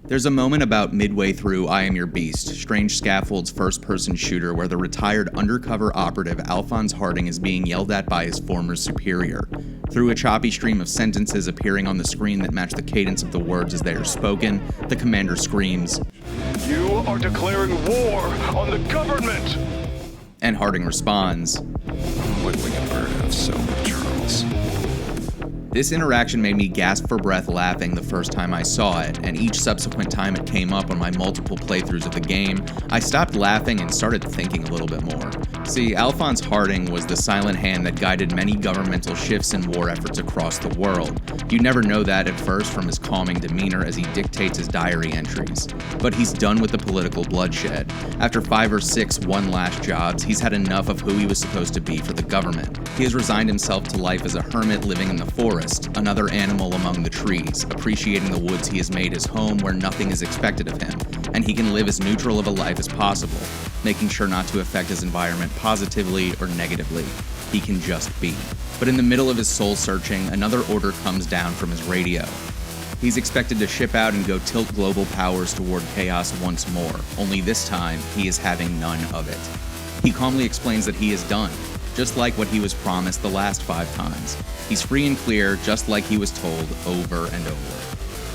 There's a moment about midway through I Am Your Beast, Strange Scaffold's first-person shooter where the retired undercover operative Alphonse Harding is being yelled at by his former superior. Through a choppy stream of sentences appearing on the screen that match the cadence of the words as they are spoken, the commander screams, "You are declaring war on the government!" And Harding responds, "I'm whittling a bird out of soap, Charles." This interaction made me gasp for breath laughing the first time I saw it, and each subsequent time it came up on my multiple playthroughs of the game, I stopped laughing and started thinking a little bit more. See, Alphonse Harding was the silent hand that guided many governmental shifts and war efforts across the world. You never know that at first from his calming demeanor as he dictates his diary entries. But he's done with the political bloodshed. After 5 or 6 one-last jobs, he's had enough of who he was supposed to be for the government. He has resigned himself to life as a hermit living in the forest, another animal among the trees, appreciating the woods he has made his home where nothing is expected of him, and he can live as neutral of a life as possible, making sure not to affect his environment positively or negatively. He can just be. But in the middle of his soul searching, another order comes down from his radio. He's expected to ship out and go tilt global powers toward chaos once more, only this time he is having none of it. He calmly explains that he is done, just like what he was promised the last 5 times. He's free and clear, just like he was told over and over.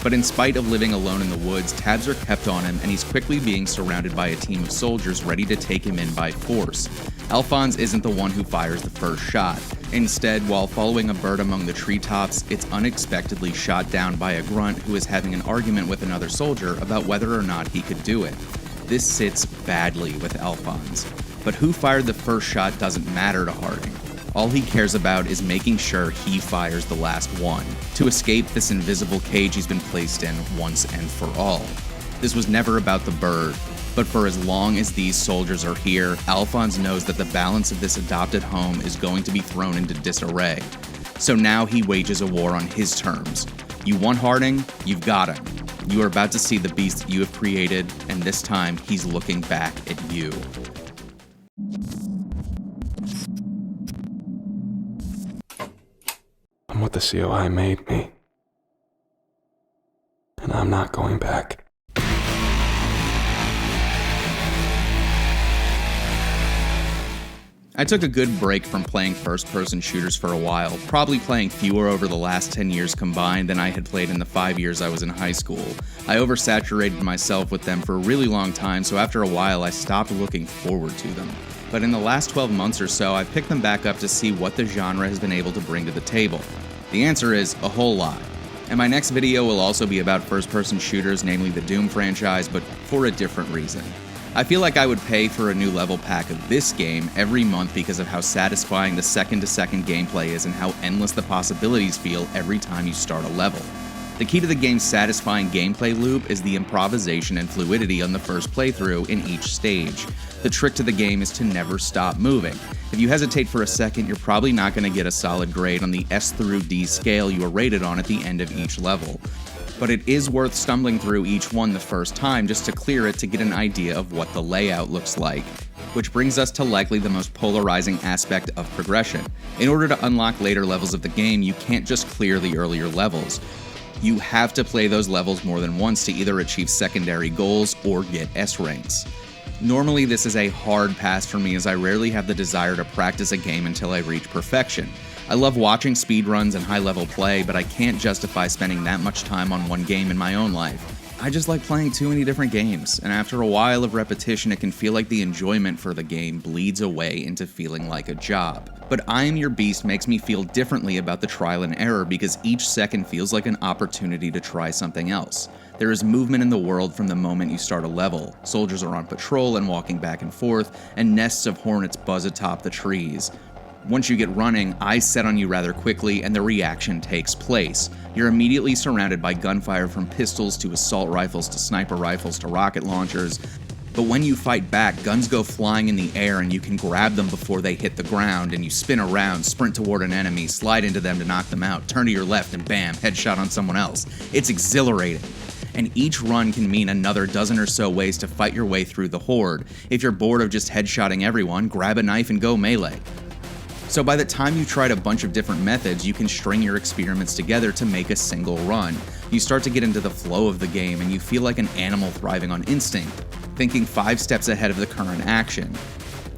But in spite of living alone in the woods, tabs are kept on him and he's quickly being surrounded by a team of soldiers ready to take him in by force. Alphonse isn't the one who fires the first shot. Instead, while following a bird among the treetops, it's unexpectedly shot down by a grunt who is having an argument with another soldier about whether or not he could do it. This sits badly with Alphonse. But who fired the first shot doesn't matter to Harding. All he cares about is making sure he fires the last one, to escape this invisible cage he's been placed in once and for all. This was never about the bird, but for as long as these soldiers are here, Alphonse knows that the balance of this adopted home is going to be thrown into disarray. So now he wages a war on his terms. You want Harding? You've got him. You are about to see the beast that you have created, and this time he's looking back at you. I'm what the COI made me. And I'm not going back. I took a good break from playing first-person shooters for a while, probably playing fewer over the last 10 years combined than I had played in the 5 years I was in high school. I oversaturated myself with them for a really long time, so after a while I stopped looking forward to them. But in the last 12 months or so, I've picked them back up to see what the genre has been able to bring to the table. The answer is a whole lot. And my next video will also be about first-person shooters, namely the Doom franchise, but for a different reason. I feel like I would pay for a new level pack of this game every month because of how satisfying the second-to-second gameplay is and how endless the possibilities feel every time you start a level. The key to the game's satisfying gameplay loop is the improvisation and fluidity on the first playthrough in each stage. The trick to the game is to never stop moving. If you hesitate for a second, you're probably not going to get a solid grade on the S through D scale you are rated on at the end of each level. But it is worth stumbling through each one the first time just to clear it to get an idea of what the layout looks like. Which brings us to likely the most polarizing aspect of progression. In order to unlock later levels of the game, you can't just clear the earlier levels. You have to play those levels more than once to either achieve secondary goals or get S ranks. Normally this is a hard pass for me as I rarely have the desire to practice a game until I reach perfection. I love watching speedruns and high-level play, but I can't justify spending that much time on one game in my own life. I just like playing too many different games, and after a while of repetition it can feel like the enjoyment for the game bleeds away into feeling like a job. But I Am Your Beast makes me feel differently about the trial and error because each second feels like an opportunity to try something else. There is movement in the world from the moment you start a level. Soldiers are on patrol and walking back and forth, and nests of hornets buzz atop the trees. Once you get running, eyes set on you rather quickly and the reaction takes place. You're immediately surrounded by gunfire from pistols to assault rifles to sniper rifles to rocket launchers. But when you fight back, guns go flying in the air and you can grab them before they hit the ground, and you spin around, sprint toward an enemy, slide into them to knock them out, turn to your left and bam, headshot on someone else. It's exhilarating. And each run can mean another dozen or so ways to fight your way through the horde. If you're bored of just headshotting everyone, grab a knife and go melee. So by the time you've tried a bunch of different methods, you can string your experiments together to make a single run. You start to get into the flow of the game and you feel like an animal thriving on instinct, thinking 5 steps ahead of the current action.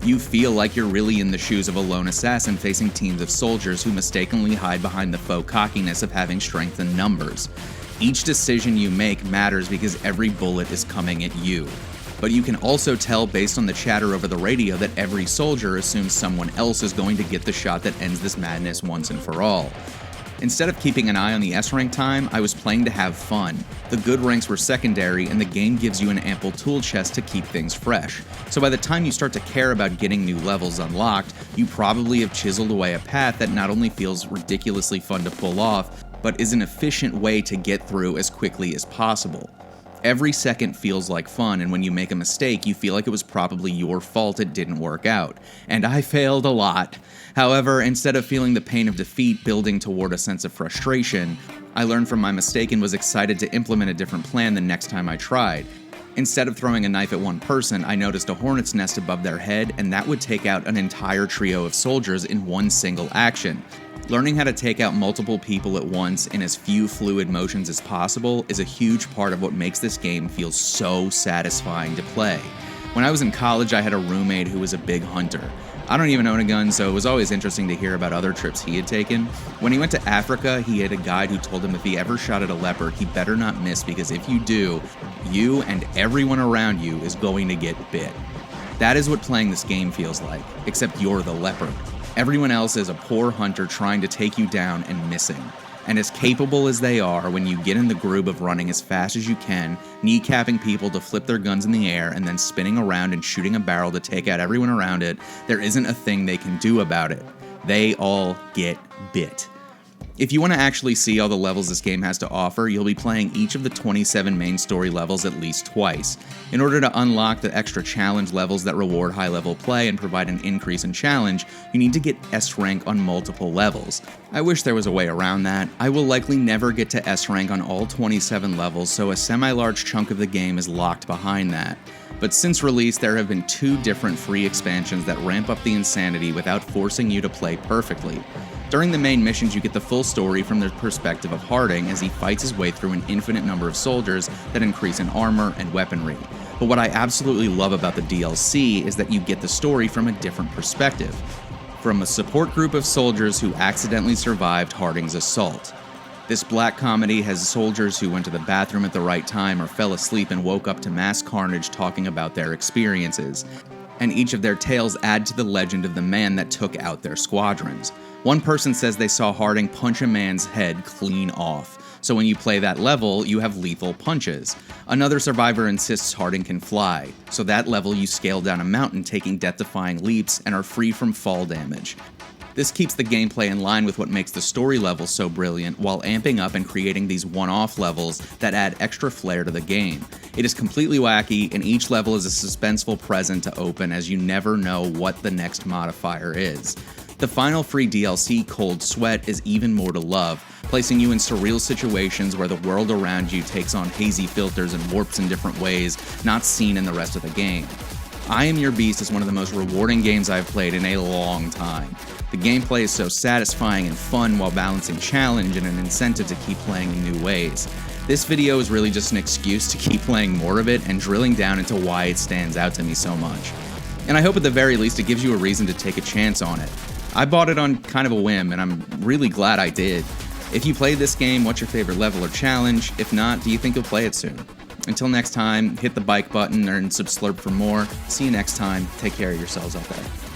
You feel like you're really in the shoes of a lone assassin facing teams of soldiers who mistakenly hide behind the faux cockiness of having strength in numbers. Each decision you make matters because every bullet is coming at you. But you can also tell based on the chatter over the radio that every soldier assumes someone else is going to get the shot that ends this madness once and for all. Instead of keeping an eye on the S-rank time, I was playing to have fun. The good ranks were secondary, and the game gives you an ample tool chest to keep things fresh. So by the time you start to care about getting new levels unlocked, you probably have chiseled away a path that not only feels ridiculously fun to pull off, but is an efficient way to get through as quickly as possible. Every second feels like fun, and when you make a mistake, you feel like it was probably your fault it didn't work out. And I failed a lot. However, instead of feeling the pain of defeat building toward a sense of frustration, I learned from my mistake and was excited to implement a different plan the next time I tried. Instead of throwing a knife at one person, I noticed a hornet's nest above their head, and that would take out an entire trio of soldiers in one single action. Learning how to take out multiple people at once in as few fluid motions as possible is a huge part of what makes this game feel so satisfying to play. When I was in college, I had a roommate who was a big hunter. I don't even own a gun, so it was always interesting to hear about other trips he had taken. When he went to Africa, he had a guide who told him if he ever shot at a leopard, he better not miss, because if you do, you and everyone around you is going to get bit. That is what playing this game feels like, except you're the leopard. Everyone else is a poor hunter trying to take you down and missing. And as capable as they are, when you get in the groove of running as fast as you can, kneecapping people to flip their guns in the air, and then spinning around and shooting a barrel to take out everyone around it, there isn't a thing they can do about it. They all get bit. If you want to actually see all the levels this game has to offer, you'll be playing each of the 27 main story levels at least twice. In order to unlock the extra challenge levels that reward high-level play and provide an increase in challenge, you need to get S rank on multiple levels. I wish there was a way around that. I will likely never get to S rank on all 27 levels, so a semi-large chunk of the game is locked behind that. But since release, there have been 2 different free expansions that ramp up the insanity without forcing you to play perfectly. During the main missions, you get the full story from the perspective of Harding as he fights his way through an infinite number of soldiers that increase in armor and weaponry. But what I absolutely love about the DLC is that you get the story from a different perspective. From a support group of soldiers who accidentally survived Harding's assault. This black comedy has soldiers who went to the bathroom at the right time or fell asleep and woke up to mass carnage talking about their experiences. And each of their tales add to the legend of the man that took out their squadrons. One person says they saw Harding punch a man's head clean off, so when you play that level, you have lethal punches. Another survivor insists Harding can fly, so that level you scale down a mountain taking death-defying leaps and are free from fall damage. This keeps the gameplay in line with what makes the story levels so brilliant, while amping up and creating these one-off levels that add extra flair to the game. It is completely wacky, and each level is a suspenseful present to open as you never know what the next modifier is. The final free DLC, Cold Sweat, is even more to love, placing you in surreal situations where the world around you takes on hazy filters and warps in different ways not seen in the rest of the game. I Am Your Beast is one of the most rewarding games I've played in a long time. The gameplay is so satisfying and fun while balancing challenge and an incentive to keep playing in new ways. This video is really just an excuse to keep playing more of it and drilling down into why it stands out to me so much. And I hope at the very least it gives you a reason to take a chance on it. I bought it on kind of a whim, and I'm really glad I did. If you played this game, what's your favorite level or challenge? If not, do you think you'll play it soon? Until next time, hit the like button and subscribe for more. See you next time. Take care of yourselves out there.